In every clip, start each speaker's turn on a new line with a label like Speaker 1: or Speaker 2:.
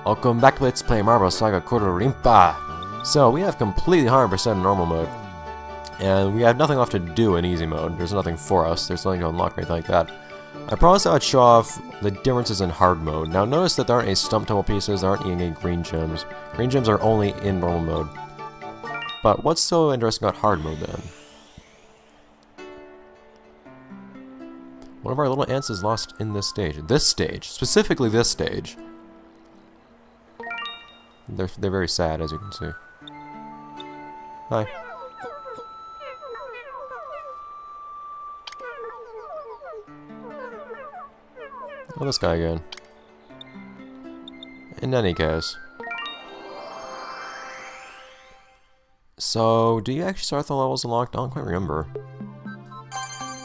Speaker 1: Welcome back to Let's Play Marvel Saga Kororinpa! So, we have completely 100% normal mode. And we have nothing left to do in easy mode. There's nothing for us. There's nothing to unlock or anything like that. I promised I would show off the differences in hard mode. Now notice that there aren't any stump temple pieces, there aren't any green gems. Green gems are only in normal mode. But what's so interesting about hard mode then? One of our little ants is lost in this stage. This stage. Specifically this stage. They're very sad, as you can see. Hi. Oh, this guy again. In any case. So, do you actually start the levels unlocked? I don't quite remember.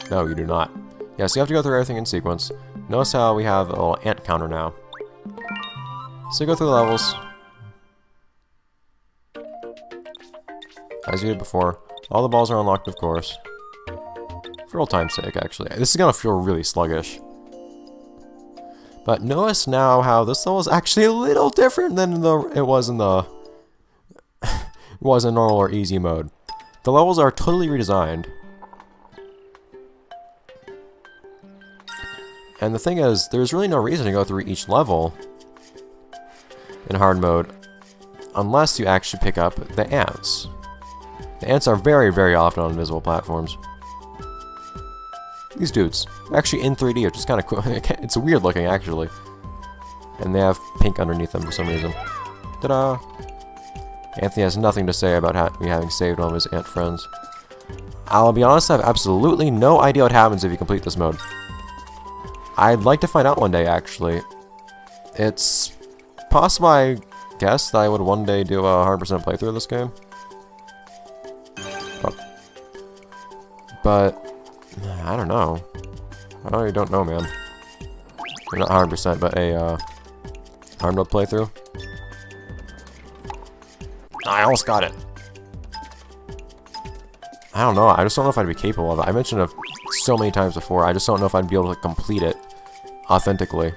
Speaker 1: No, you do not. Yeah, so you have to go through everything in sequence. Notice how we have a little ant counter now. So you go through the levels. As you did before. All the balls are unlocked, of course. For old time's sake, actually. This is gonna feel really sluggish. But notice now how this level is actually a little different than it was in normal or easy mode. The levels are totally redesigned. And the thing is, there's really no reason to go through each level in hard mode unless you actually pick up the ants. The ants are very, very often on invisible platforms. These dudes. They're actually in 3D, which is kind of cool. It's weird looking, actually. And they have pink underneath them for some reason. Ta-da! Anthony has nothing to say about me having saved one of his ant friends. I'll be honest, I have absolutely no idea what happens if you complete this mode. I'd like to find out one day, actually. It's possible, I guess, that I would one day do a 100% playthrough of this game. But I don't know. I really don't know, man. Or not 100%, but a hard mode playthrough. I almost got it. I don't know. I just don't know if I'd be capable of it. I mentioned it so many times before. I just don't know if I'd be able to complete it authentically.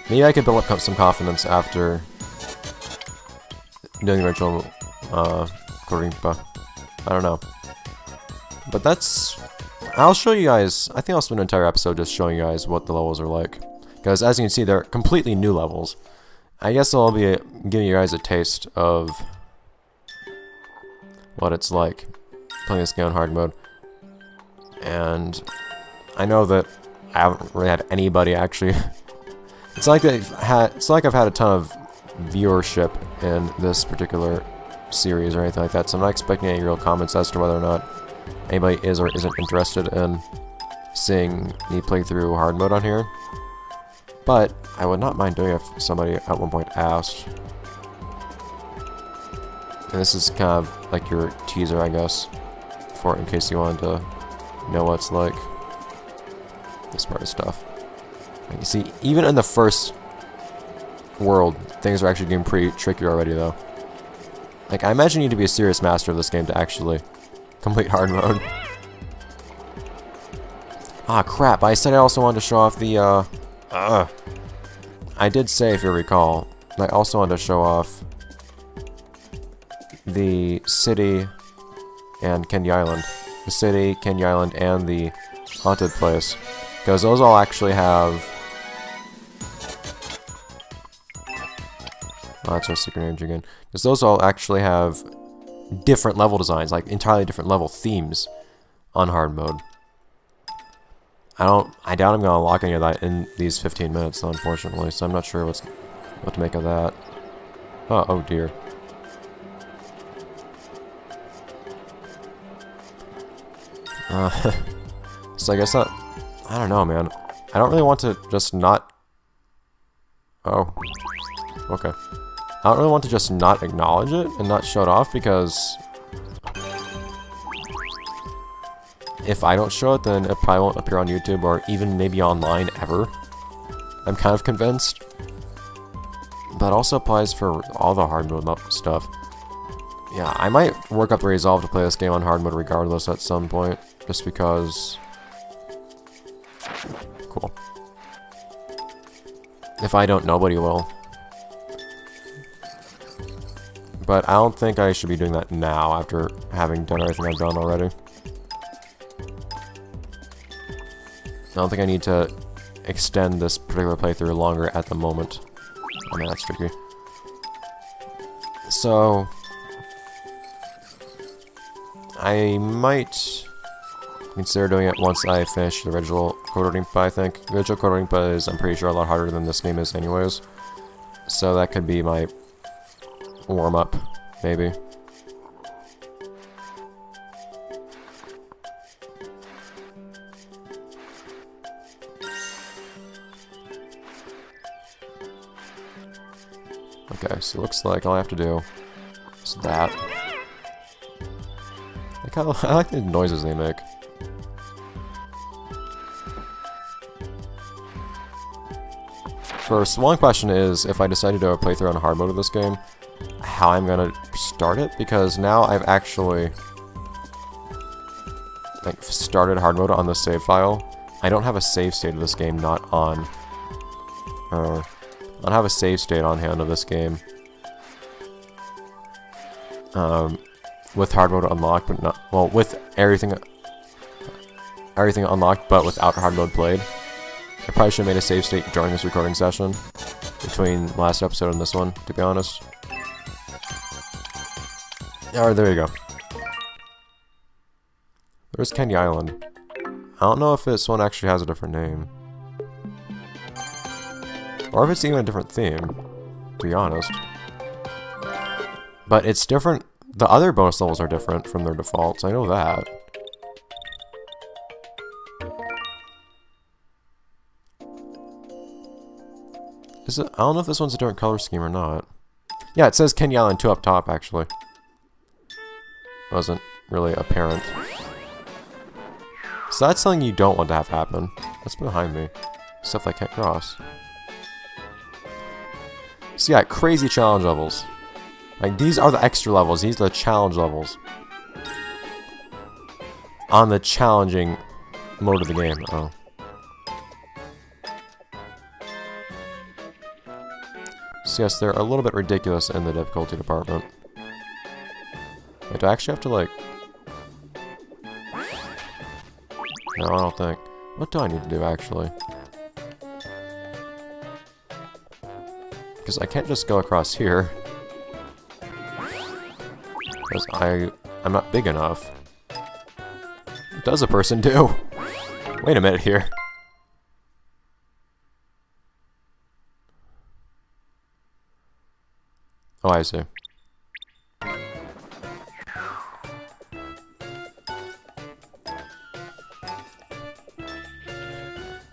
Speaker 1: Maybe I could build up some confidence after doing the original Kororinpa. I don't know. But that's... I'll show you guys... I think I'll spend an entire episode just showing you guys what the levels are like. Because as you can see, they're completely new levels. I guess I'll be giving you guys a taste of what it's like playing this game on hard mode. And I know that I haven't really had anybody actually... It's like I've had a ton of viewership in this particular series or anything like that, so I'm not expecting any real comments as to whether or not anybody is or isn't interested in seeing me play through hard mode on here. But I would not mind doing it if somebody at one point asked. And this is kind of like your teaser, I guess, for in case you wanted to know what it's like. This part of stuff. Like you see, even in the first world, things are actually getting pretty tricky already, though. Like, I imagine you need to be a serious master of this game to actually complete hard mode. Ah, crap. I said I also wanted to show off the, I did say, if you recall, I also wanted to show off the city and Candy Island. The city, Candy Island, and the haunted place. Because those all actually have... Oh, that's our secret range again. Because those all actually have different level designs, like entirely different level themes on hard mode. I doubt I'm going to unlock any of that in these 15 minutes, though, unfortunately, so I'm not sure what to make of that. Oh dear. So I guess that... I don't know, man. I don't really want to just not... Oh. Okay. I don't really want to just not acknowledge it and not show it off, because if I don't show it, then it probably won't appear on YouTube or even maybe online ever. I'm kind of convinced. That also applies for all the hard mode stuff. Yeah, I might work up the resolve to play this game on hard mode regardless at some point, just because Cool. If I don't, nobody will. But I don't think I should be doing that now, after having done everything I've done already. I don't think I need to extend this particular playthrough longer at the moment. I mean, that's tricky. So I might consider doing it once I finish the original Kororinpa, I think. The original Kororinpa is, I'm pretty sure, a lot harder than this game is anyways. So that could be my warm-up, maybe. Okay, so it looks like all I have to do is that. I like the noises they make. First, one question is, if I decide to do a playthrough on hard mode of this game, how I'm gonna start it, because now I've actually like started hard mode on the save file. I don't have a save state of this game, not on I don't have a save state on hand of this game. With hard mode unlocked, but not, well, with everything unlocked, but without hard mode played. I probably should have made a save state during this recording session, between last episode and this one, to be honest. Alright, there you go. There's Candy Island. I don't know if this one actually has a different name. Or if it's even a different theme, to be honest. But it's different. The other bonus levels are different from their defaults, I know that. Is it? I don't know if this one's a different color scheme or not. Yeah, it says Candy Island 2 up top, actually. Wasn't really apparent. So that's something you don't want to have happen. What's behind me? Stuff I can't cross. So yeah, crazy challenge levels. Like, these are the extra levels. These are the challenge levels. On the challenging mode of the game. Oh. So yes, they're a little bit ridiculous in the difficulty department. Wait, do I actually have to, like... No, I don't think. What do I need to do, actually? Because I can't just go across here. Because I'm not big enough. What does a person do? Wait a minute here. Oh, I see.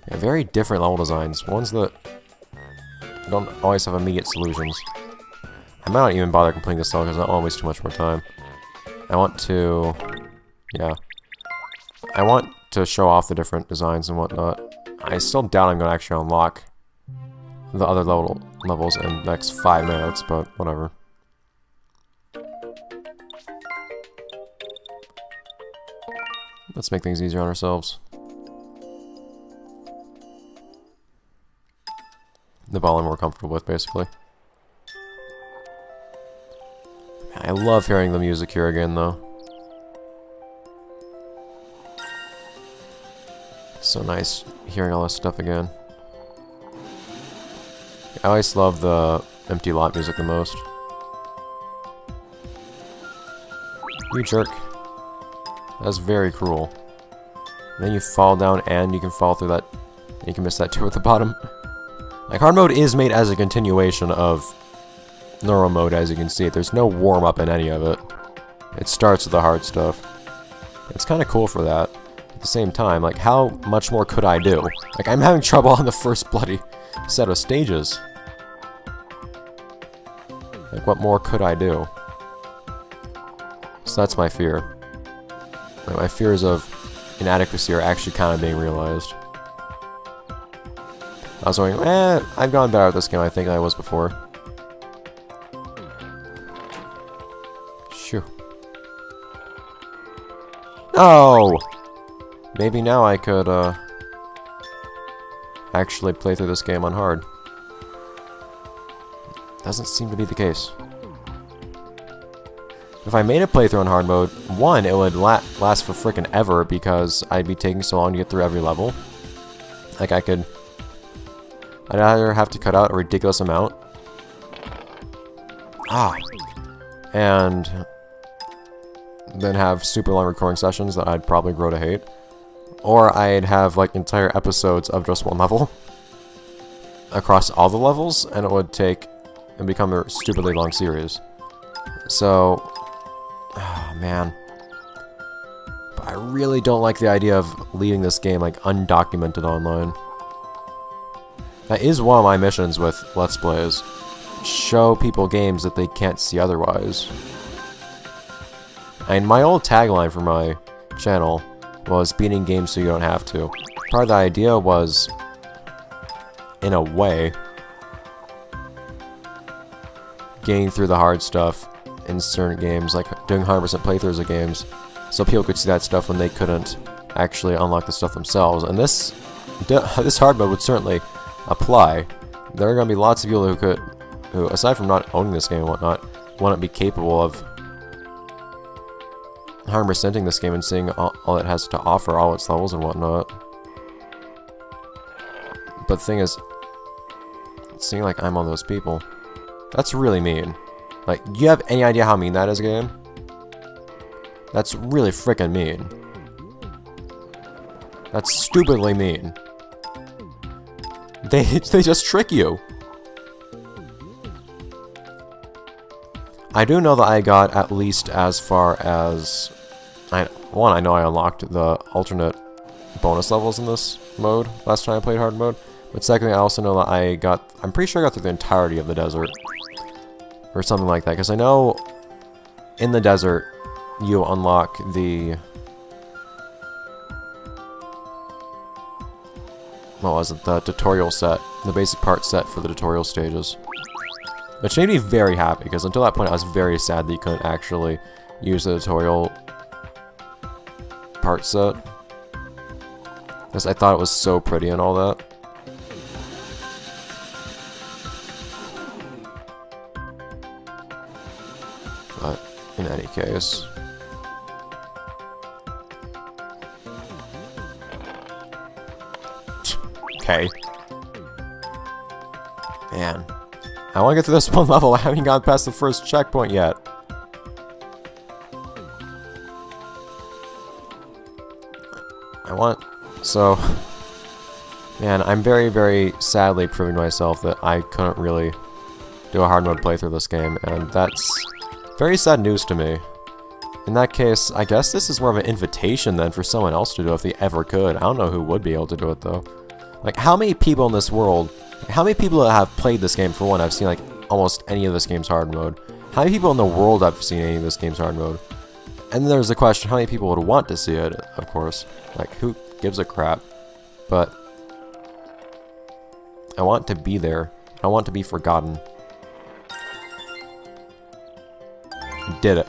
Speaker 1: Yeah, very different level designs. Ones that don't always have immediate solutions. I might not even bother completing this level because I don't want to waste too much more time. I want to... yeah. I want to show off the different designs and whatnot. I still doubt I'm going to actually unlock the other levels in the next 5 minutes, but whatever. Let's make things easier on ourselves. The ball I'm more comfortable with, basically. I love hearing the music here again, though. It's so nice hearing all this stuff again. I always love the empty lot music the most. You jerk. That's very cruel. And then you fall down and you can fall through that. And you can miss that too at the bottom. Like, hard mode is made as a continuation of normal mode, as you can see. There's no warm-up in any of it. It starts with the hard stuff. It's kind of cool for that. At the same time, like, how much more could I do? Like, I'm having trouble on the first bloody set of stages. Like, what more could I do? So that's my fear. Like, my fears of inadequacy are actually kind of being realized. I was going, I've gone better at this game, I think, than I was before. Shoo. Oh! Maybe now I could, actually play through this game on hard. Doesn't seem to be the case. If I made a playthrough on hard mode, one, it would last for frickin' ever because I'd be taking so long to get through every level. Like I'd either have to cut out a ridiculous amount. And then have super long recording sessions that I'd probably grow to hate. Or I'd have like entire episodes of just one level across all the levels, and it would take and become a stupidly long series. So, oh man. But I really don't like the idea of leaving this game like undocumented online. That is one of my missions with Let's Plays. Show people games that they can't see otherwise. And my old tagline for my channel was beating games so you don't have to. Part of the idea was, in a way, getting through the hard stuff in certain games, like doing 100% playthroughs of games, so people could see that stuff when they couldn't actually unlock the stuff themselves. And this hard mode would certainly apply. There are going to be lots of people who, aside from not owning this game and whatnot, wouldn't be capable of 100%ing this game and seeing all it has to offer, all its levels and whatnot. But the thing is, seeing like I'm one of those people, that's really mean. Like, do you have any idea how mean that is, game? That's really frickin' mean. That's stupidly mean. They just trick you. I do know that I got at least as far as... One, I know I unlocked the alternate bonus levels in this mode last time I played hard mode. But secondly, I also know that I'm pretty sure I got through the entirety of the desert. Or something like that. Because I know in the desert, you unlock the... What was it? The tutorial set. The basic part set for the tutorial stages. Which made me very happy, because until that point I was very sad that you couldn't actually use the tutorial part set. Because I thought it was so pretty and all that. But, in any case... Okay. Man. I want to get to this one level. I haven't gotten past the first checkpoint yet. So... Man, I'm very, very sadly proving to myself that I couldn't really do a hard mode playthrough of this game, and that's very sad news to me. In that case, I guess this is more of an invitation then for someone else to do it if they ever could. I don't know who would be able to do it though. Like, how many people in this world, how many people that have played this game, for one, I've seen like almost any of this game's hard mode? How many people in the world have seen any of this game's hard mode? And then there's the question, how many people would want to see it, of course. Like, who gives a crap? But I want to be there. I want to be forgotten. Did it.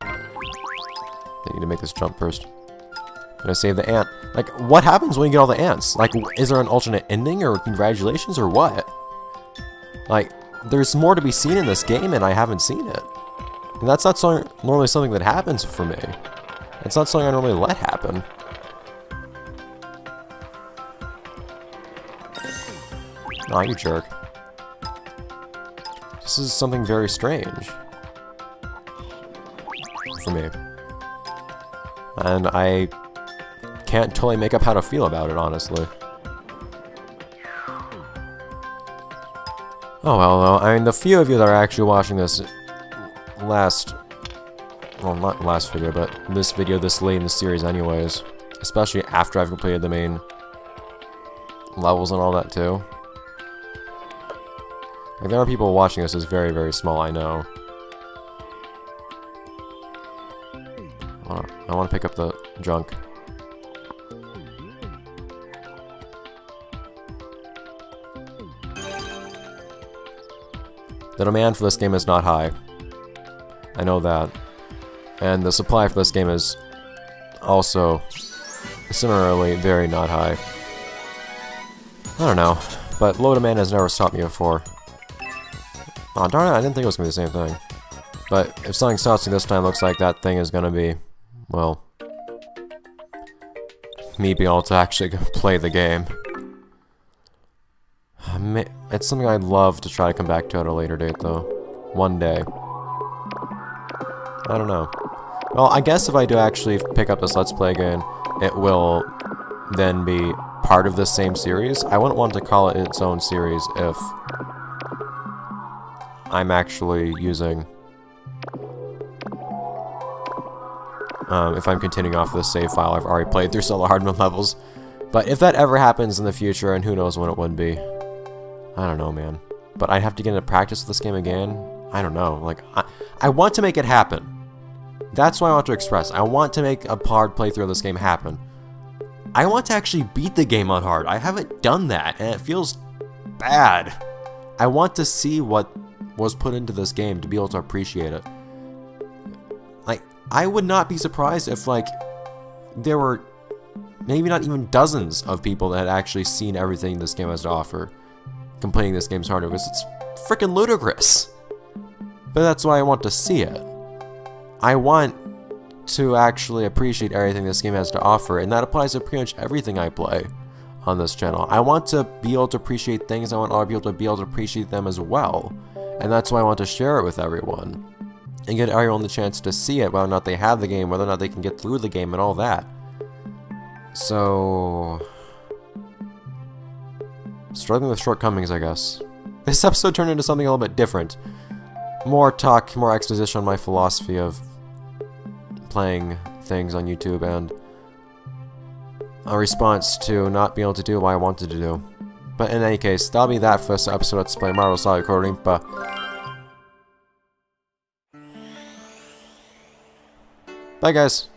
Speaker 1: I need to make this jump first. I'm gonna save the ant. Like, what happens when you get all the ants? Like, is there an alternate ending or congratulations or what? Like, there's more to be seen in this game and I haven't seen it. And that's not normally something that happens for me. It's not something I normally let happen. Aw, you jerk. This is something very strange. For me. And I can't totally make up how to feel about it, honestly. Oh well, though. I mean, the few of you that are actually watching this well, not last video, but this video this late in the series anyways. Especially after I've completed the main levels and all that, too. Like, there are people watching this is very, very small, I know. I want to pick up the junk. The demand for this game is not high. I know that. And the supply for this game is also similarly very not high. I don't know, but low demand has never stopped me before. Aw, darn it, I didn't think it was going to be the same thing. But if something stops me this time, looks like that thing is going to be, well, me being able to actually play the game. It's something I'd love to try to come back to at a later date, though. One day. I don't know. Well, I guess if I do actually pick up this Let's Play again, it will then be part of this same series. I wouldn't want to call it its own series if I'm actually using... if I'm continuing off this save file I've already played through solo hard mode levels. But if that ever happens in the future, and who knows when it would be. I don't know, man. But I'd have to get into practice with this game again. I don't know. Like, I want to make it happen. That's what I want to express. I want to make a hard playthrough of this game happen. I want to actually beat the game on hard. I haven't done that, and it feels bad. I want to see what was put into this game to be able to appreciate it. Like, I would not be surprised if, like, there were maybe not even dozens of people that had actually seen everything this game has to offer complaining this game's harder, because it's freaking ludicrous. But that's why I want to see it. I want to actually appreciate everything this game has to offer, and that applies to pretty much everything I play on this channel. I want to be able to appreciate things, I want other people to be able to appreciate them as well. And that's why I want to share it with everyone. And get everyone the chance to see it, whether or not they have the game, whether or not they can get through the game, and all that. So... struggling with shortcomings, I guess. This episode turned into something a little bit different. More talk, more exposition on my philosophy of playing things on YouTube, and a response to not being able to do what I wanted to do. But in any case, that'll be that for this episode. Let's play Marvel Saga Kororinpa. Bye, guys.